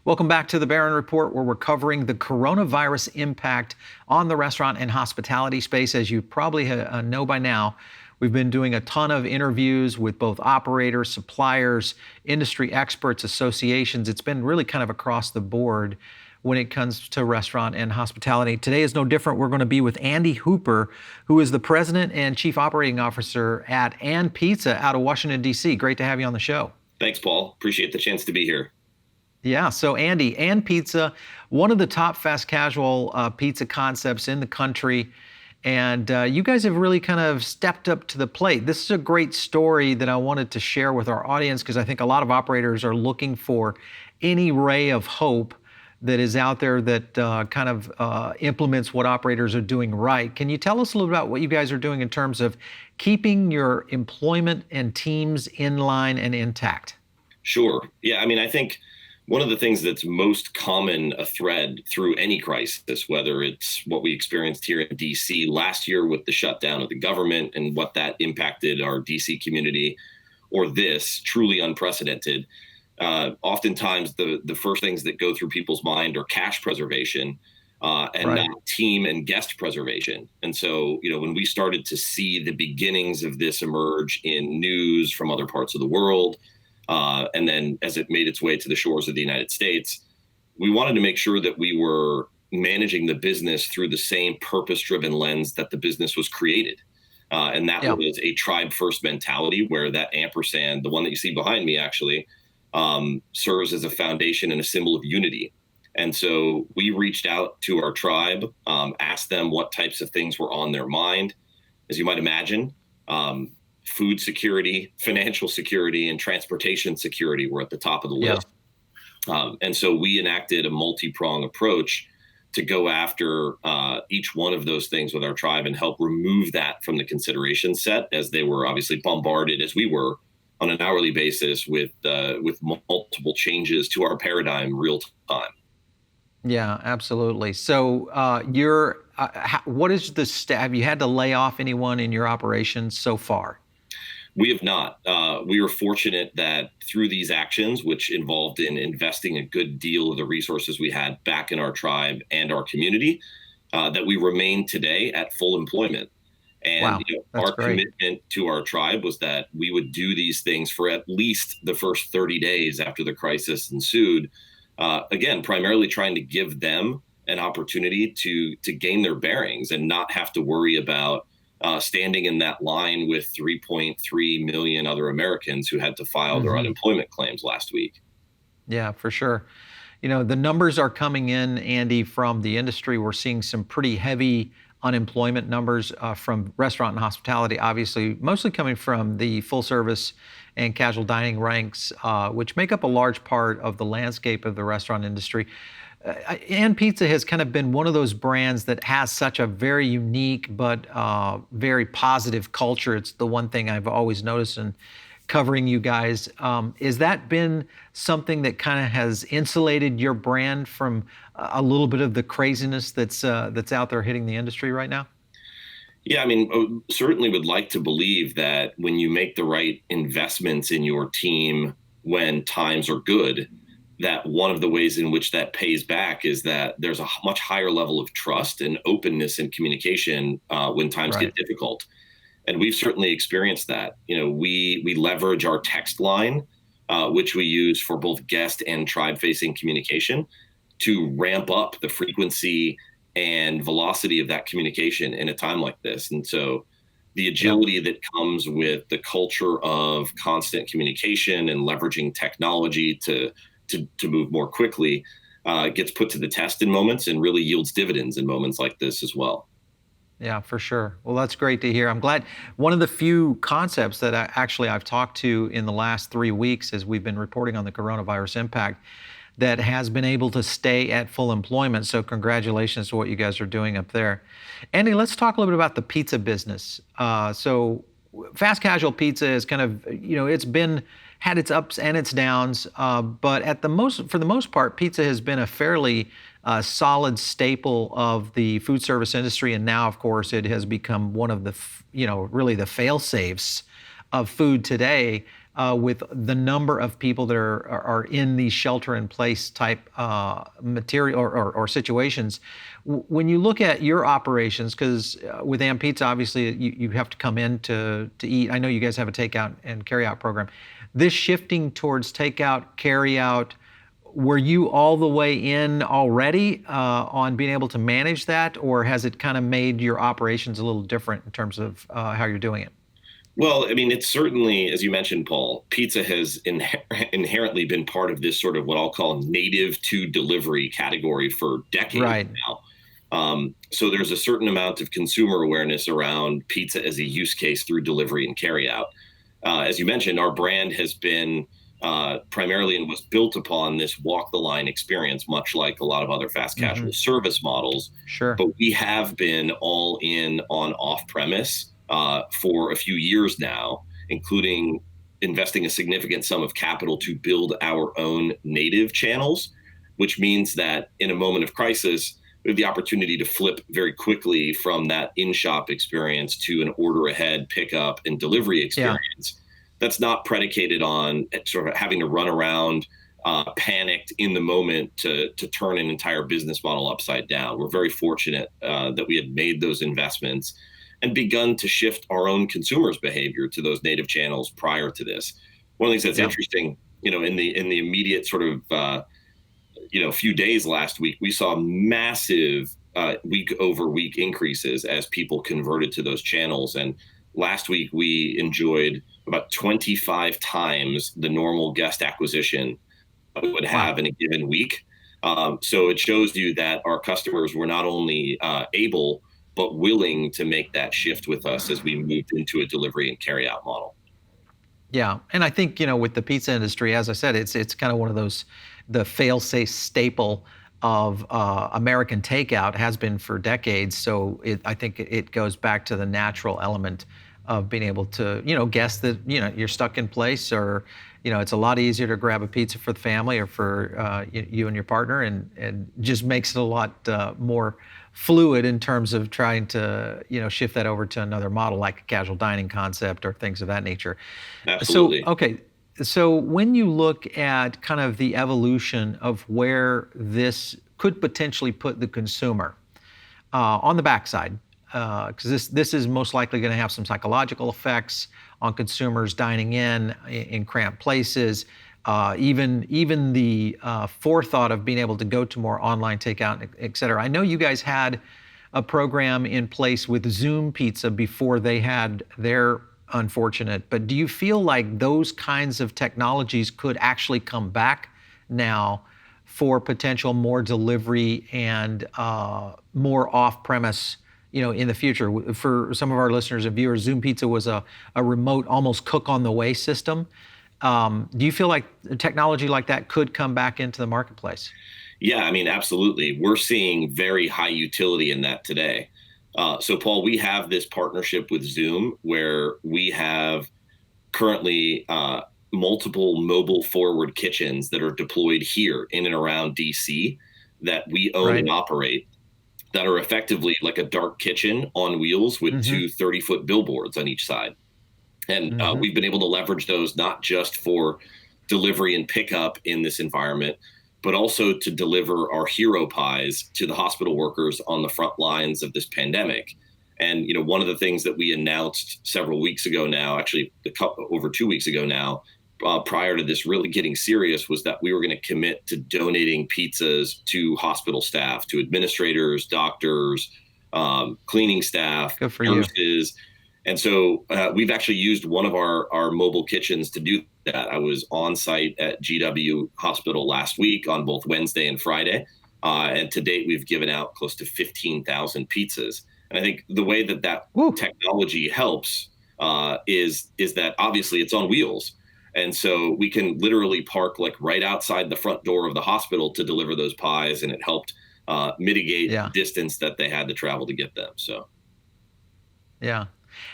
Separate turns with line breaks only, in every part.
Welcome back to the Barron Report, where we're covering the coronavirus impact on the restaurant and hospitality space. As you probably know by now, we've been doing a ton of interviews with both operators, suppliers, industry experts, associations. It's been really kind of across the board when it comes to restaurant and hospitality. Today is no different. We're going to be with Andy Hooper, who is the president and chief operating officer at And Pizza out of Washington, D.C. Great to have you on the show.
Thanks, Paul. Appreciate the chance to be here.
Yeah, so Andy, And Pizza, one of the top fast casual pizza concepts in the country. And you guys have really kind of stepped up to the plate. This is a great story that I wanted to share with our audience because I think a lot of operators are looking for any ray of hope that is out there that kind of implements what operators are doing right. Can you tell us a little about what you guys are doing in terms of keeping your employment and teams in line and intact?
Sure. Yeah, I think one of the things that's most common a thread through any crisis, whether it's what we experienced here in DC last year with the shutdown of the government and what that impacted our DC community, or this truly unprecedented, oftentimes the first things that go through people's mind are cash preservation and
Right.
not team and guest preservation. And so, when we started to see the beginnings of this emerge in news from other parts of the world, and then as it made its way to the shores of the United States, we wanted to make sure that we were managing the business through the same purpose-driven lens that the business was created. And that was a tribe-first mentality where that ampersand, the one that you see behind me actually, serves as a foundation and a symbol of unity. And so we reached out to our tribe, asked them what types of things were on their mind. As you might imagine, food security, financial security, and transportation security were at the top of the list. And so we enacted a multi-prong approach to go after each one of those things with our tribe and help remove that from the consideration set, as they were obviously bombarded, as we were, on an hourly basis with multiple changes to our paradigm real time.
Yeah, absolutely. So what is the have you had to lay off anyone in your operations so far?
We have not. We are fortunate that through these actions, which involved in investing a good deal of the resources we had back in our tribe and our community, that we remain today at full employment. And
Wow, that's
our
great.
commitment to our tribe was that we would do these things for at least the first 30 days after the crisis ensued. Again, primarily trying to give them an opportunity to gain their bearings and not have to worry about standing in that line with 3.3 million other Americans who had to file their unemployment claims last week.
Yeah, for sure. The numbers are coming in, Andy, from the industry. We're seeing some pretty heavy unemployment numbers from restaurant and hospitality, obviously, mostly coming from the full service and casual dining ranks, which make up a large part of the landscape of the restaurant industry. And Pizza has kind of been one of those brands that has such a very unique but very positive culture. It's the one thing I've always noticed in covering you guys. Has that been something that kind of has insulated your brand from a little bit of the craziness that's out there hitting the industry right now?
Yeah, certainly would like to believe that when you make the right investments in your team when times are good, that one of the ways in which that pays back is that there's a much higher level of trust and openness and communication when times get difficult. And we've certainly experienced that. We leverage our text line, which we use for both guest and tribe-facing communication, to ramp up the frequency and velocity of that communication in a time like this. And so the agility that comes with the culture of constant communication and leveraging technology to move more quickly gets put to the test in moments and really yields dividends in moments like this as well.
Yeah, for sure. Well, that's great to hear. I'm glad. One of the few concepts that I've talked to in the last 3 weeks as we've been reporting on the coronavirus impact that has been able to stay at full employment. So congratulations to what you guys are doing up there. Andy, let's talk a little bit about the pizza business. So fast casual pizza is kind of, it's had its ups and its downs, but for the most part, pizza has been a fairly solid staple of the food service industry, and now, of course, it has become one of the, really the fail-safes of food today. with the number of people that are in these shelter-in-place type material or situations. When you look at your operations, because with Am Pizza, obviously you have to come in to eat. I know you guys have a takeout and carry-out program. This shifting towards takeout, carry-out, were you all the way in already on being able to manage that, or has it kind of made your operations a little different in terms of how you're doing it?
Well, I mean, it's certainly, as you mentioned, Paul, pizza has inherently been part of this sort of what I'll call native to delivery category for decades
Right.
now. So there's a certain amount of consumer awareness around pizza as a use case through delivery and carryout. As you mentioned, our brand has been primarily and was built upon this walk the line experience, much like a lot of other fast casual service models.
Sure.
But we have been all in on off premise for a few years now, including investing a significant sum of capital to build our own native channels, which means that in a moment of crisis, we have the opportunity to flip very quickly from that in-shop experience to an order ahead, pickup, and delivery experience. That's not predicated on sort of having to run around panicked in the moment to turn an entire business model upside down. We're very fortunate that we had made those investments and begun to shift our own consumers' behavior to those native channels prior to this. One of the things that's interesting, in the immediate sort of few days last week, we saw massive week over week increases as people converted to those channels. And last week we enjoyed about 25 times the normal guest acquisition we would have in a given week. So it shows you that our customers were not only able but willing to make that shift with us as we moved into a delivery and carry out model.
Yeah, and I think with the pizza industry, as I said, it's kind of one of those, the fail-safe staple of American takeout has been for decades. So I think it goes back to the natural element of being able to guess that you're stuck in place, or it's a lot easier to grab a pizza for the family or for you and your partner, and just makes it a lot more fluid in terms of trying to shift that over to another model like a casual dining concept or things of that nature.
Absolutely.
So okay, so when you look at kind of the evolution of where this could potentially put the consumer on the backside, because this is most likely going to have some psychological effects on consumers dining in cramped places. Even the forethought of being able to go to more online takeout, et cetera. I know you guys had a program in place with Zoom Pizza before they had their unfortunate, but do you feel like those kinds of technologies could actually come back now for potential more delivery and more off-premise in the future? For some of our listeners and viewers, Zoom Pizza was a remote, almost cook-on-the-way system. Do you feel like technology like that could come back into the marketplace?
Yeah, I mean, absolutely. We're seeing very high utility in that today. So, Paul, we have this partnership with Zoom where we have currently multiple mobile forward kitchens that are deployed here in and around DC that we own and operate, that are effectively like a dark kitchen on wheels with two 30-foot billboards on each side. And we've been able to leverage those not just for delivery and pickup in this environment, but also to deliver our hero pies to the hospital workers on the front lines of this pandemic. And, one of the things that we announced several weeks ago now, actually over 2 weeks ago now, prior to this really getting serious, was that we were going to commit to donating pizzas to hospital staff, to administrators, doctors, cleaning staff, nurses. And so we've actually used one of our mobile kitchens to do that. I was on site at GW Hospital last week on both Wednesday and Friday. And to date, we've given out close to 15,000 pizzas. And I think the way that technology helps is that obviously it's on wheels. And so we can literally park like right outside the front door of the hospital to deliver those pies. And it helped mitigate the distance that they had to travel to get them. So,
yeah.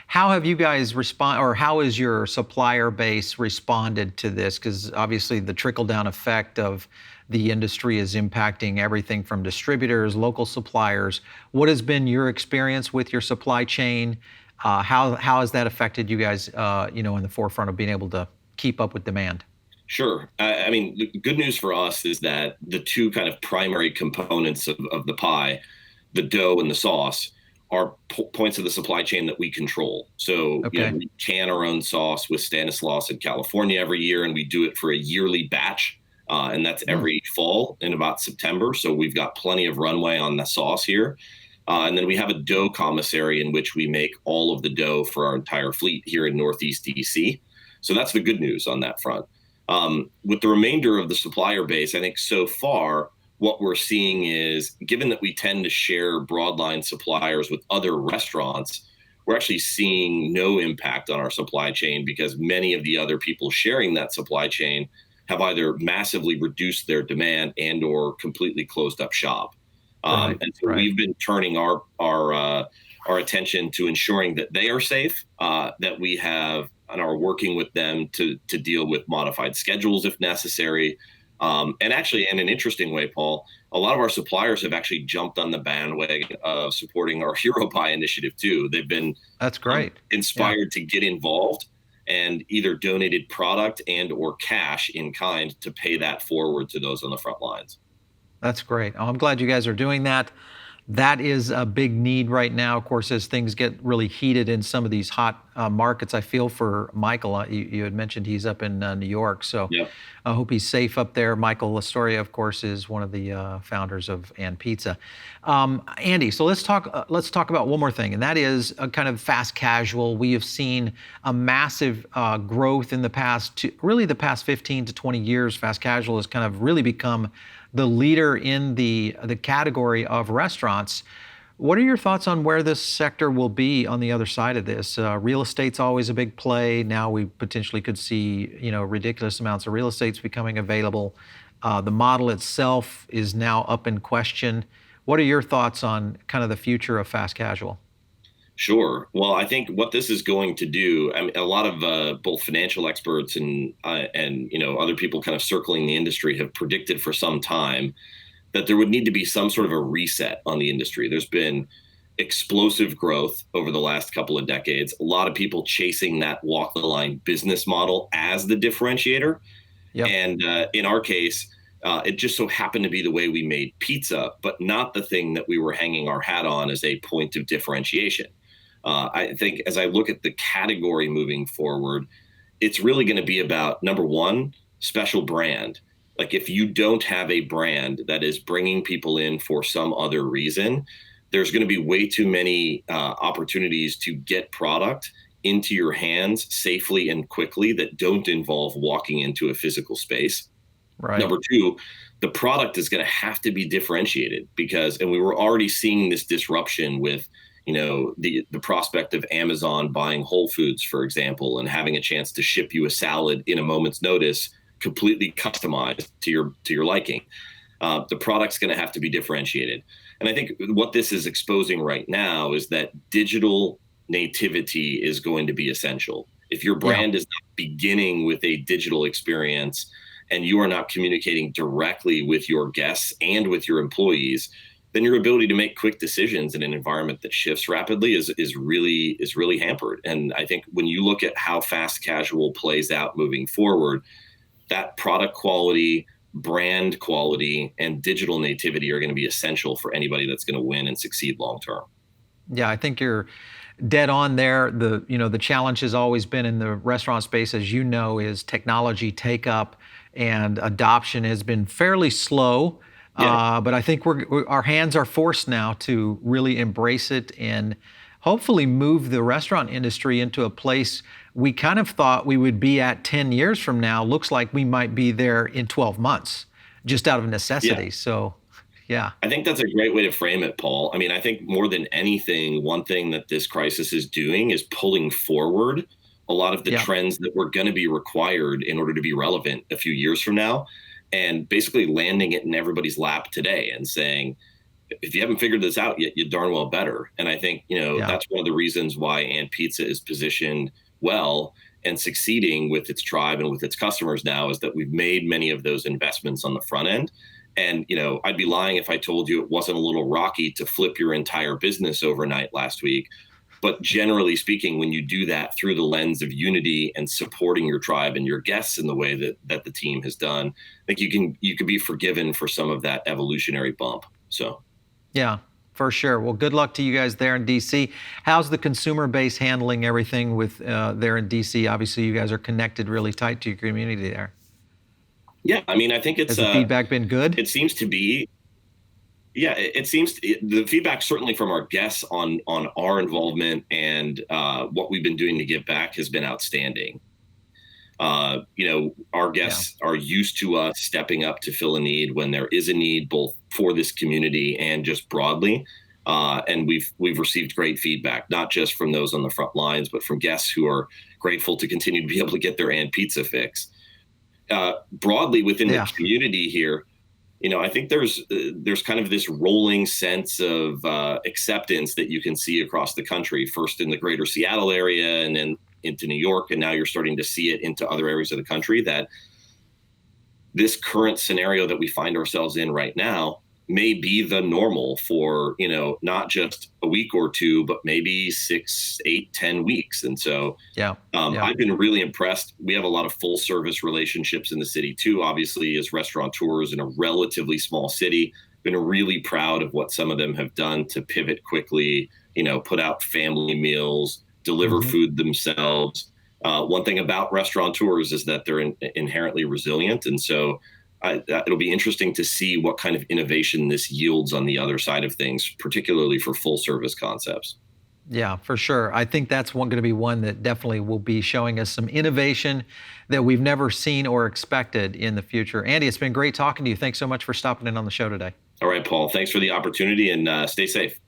How have you guys or how has your supplier base responded to this? Because obviously the trickle-down effect of the industry is impacting everything from distributors, local suppliers. What has been your experience with your supply chain? How has that affected you guys, in the forefront of being able to keep up with demand?
Sure. I mean, the good news for us is that the two kind of primary components of the pie, the dough and the sauce, are points of the supply chain that we control. So,
Okay.
we can our own sauce with Stanislaus in California every year, and we do it for a yearly batch. And that's
Mm,
every fall in about September. So we've got plenty of runway on the sauce here. And then we have a dough commissary in which we make all of the dough for our entire fleet here in Northeast DC. So that's the good news on that front. With the remainder of the supplier base, I think so far, what we're seeing is, given that we tend to share broadline suppliers with other restaurants, we're actually seeing no impact on our supply chain because many of the other people sharing that supply chain have either massively reduced their demand and or completely closed up shop.
right.
And so
Right.
we've been turning our attention to ensuring that they are safe, that we have and are working with them to deal with modified schedules if necessary. And actually, in an interesting way, Paul, a lot of our suppliers have actually jumped on the bandwagon of supporting our Hero Buy initiative too. They've been
That's great. Yeah.
inspired to get involved and either donated product and or cash in kind to pay that forward to those on the front lines.
That's great. Oh, I'm glad you guys are doing that. That is a big need right now. Of course, as things get really heated in some of these hot markets, I feel for Michael. You had mentioned he's up in New York, so
Yeah.
I hope he's safe up there. Michael Lastoria, of course, is one of the founders of And Pizza. Andy, so let's talk about one more thing, and that is kind of fast casual. We have seen a massive growth in the really the past 15 to 20 years. Fast casual has kind of really become the leader in the category of restaurants. What are your thoughts on where this sector will be on the other side of this? Real estate's always a big play. Now we potentially could see, ridiculous amounts of real estate's becoming available. The model itself is now up in question. What are your thoughts on kind of the future of fast casual?
Sure. Well, I think what this is going to do, I mean, a lot of both financial experts and other people kind of circling the industry have predicted for some time that there would need to be some sort of a reset on the industry. There's been explosive growth over the last couple of decades. A lot of people chasing that walk the line business model as the differentiator.
Yep.
And in our case, it just so happened to be the way we made pizza, but not the thing that we were hanging our hat on as a point of differentiation. I think as I look at the category moving forward, it's really going to be about, number one, special brand. Like, if you don't have a brand that is bringing people in for some other reason, there's going to be way too many opportunities to get product into your hands safely and quickly that don't involve walking into a physical space.
Right.
Number two, the product is going to have to be differentiated and we were already seeing this disruption with, the prospect of Amazon buying Whole Foods, for example, and having a chance to ship you a salad in a moment's notice, completely customized to your liking. The product's going to have to be differentiated. And I think what this is exposing right now is that digital nativity is going to be essential. If your brand is not beginning with a digital experience and you are not communicating directly with your guests and with your employees, then your ability to make quick decisions in an environment that shifts rapidly is really hampered. And I think when you look at how fast casual plays out moving forward, that product quality, brand quality, and digital nativity are going to be essential for anybody that's going to win and succeed long term.
Yeah, I think you're dead on there. The challenge has always been in the restaurant space, as you know, is technology take up and adoption has been fairly slow.
Yeah.
But I think our hands are forced now to really embrace it and hopefully move the restaurant industry into a place we kind of thought we would be at 10 years from now. Looks like we might be there in 12 months, just out of necessity.
Yeah.
So, yeah.
I think that's a great way to frame it, Paul. I mean, I think more than anything, one thing that this crisis is doing is pulling forward a lot of the trends that were going to be required in order to be relevant a few years from now, and basically landing it in everybody's lap today and saying, if you haven't figured this out yet, you darn well better. And I think, that's one of the reasons why And Pizza is positioned well and succeeding with its tribe and with its customers now, is that we've made many of those investments on the front end. And, I'd be lying if I told you it wasn't a little rocky to flip your entire business overnight last week. But generally speaking, when you do that through the lens of unity and supporting your tribe and your guests in the way that the team has done, I think you can be forgiven for some of that evolutionary bump. So
Yeah, for sure. Well, good luck to you guys there in DC. How's the consumer base handling everything with there in DC? Obviously, you guys are connected really tight to your community there.
yeah, I mean, I think
Has the feedback been good?
it seems to be. Yeah, it seems the feedback certainly from our guests on our involvement and what we've been doing to give back has been outstanding. Our
Yeah.
guests are used to us stepping up to fill a need when there is a need, both for this community and just broadly. And we've received great feedback, not just from those on the front lines, but from guests who are grateful to continue to be able to get their and pizza fix. Broadly within the
Yeah.
community here, I think there's kind of this rolling sense of acceptance that you can see across the country, first in the greater Seattle area and then into New York. And now you're starting to see it into other areas of the country, that this current scenario that we find ourselves in right now may be the normal for, not just a week or two, but maybe 6, 8, 10 weeks. And so
Yeah.
I've been really impressed. We have a lot of full service relationships in the city too, obviously, as restaurateurs in a relatively small city. Been really proud of what some of them have done to pivot quickly, put out family meals, deliver food themselves. One thing about restaurateurs is that they're inherently resilient. And so it'll be interesting to see what kind of innovation this yields on the other side of things, particularly for full service concepts.
Yeah, for sure. I think that's going to be one that definitely will be showing us some innovation that we've never seen or expected in the future. Andy, it's been great talking to you. Thanks so much for stopping in on the show today.
All right, Paul. Thanks for the opportunity, and stay safe.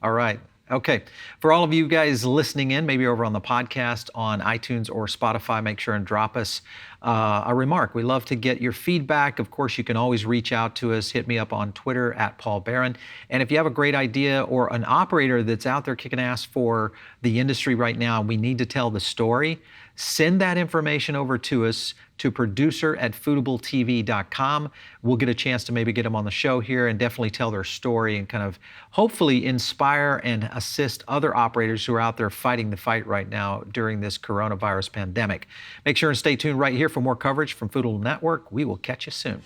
All right. Okay. For all of you guys listening in, maybe over on the podcast on iTunes or Spotify, make sure and drop us a remark. We love to get your feedback. Of course, you can always reach out to us. Hit me up on Twitter at Paul Barron. And if you have a great idea or an operator that's out there kicking ass for the industry right now, we need to tell the story, send that information over to us to producer@foodabletv.com. We'll get a chance to maybe get them on the show here and definitely tell their story and kind of hopefully inspire and assist other operators who are out there fighting the fight right now during this coronavirus pandemic. Make sure and stay tuned right here for more coverage from Foodable Network. We will catch you soon.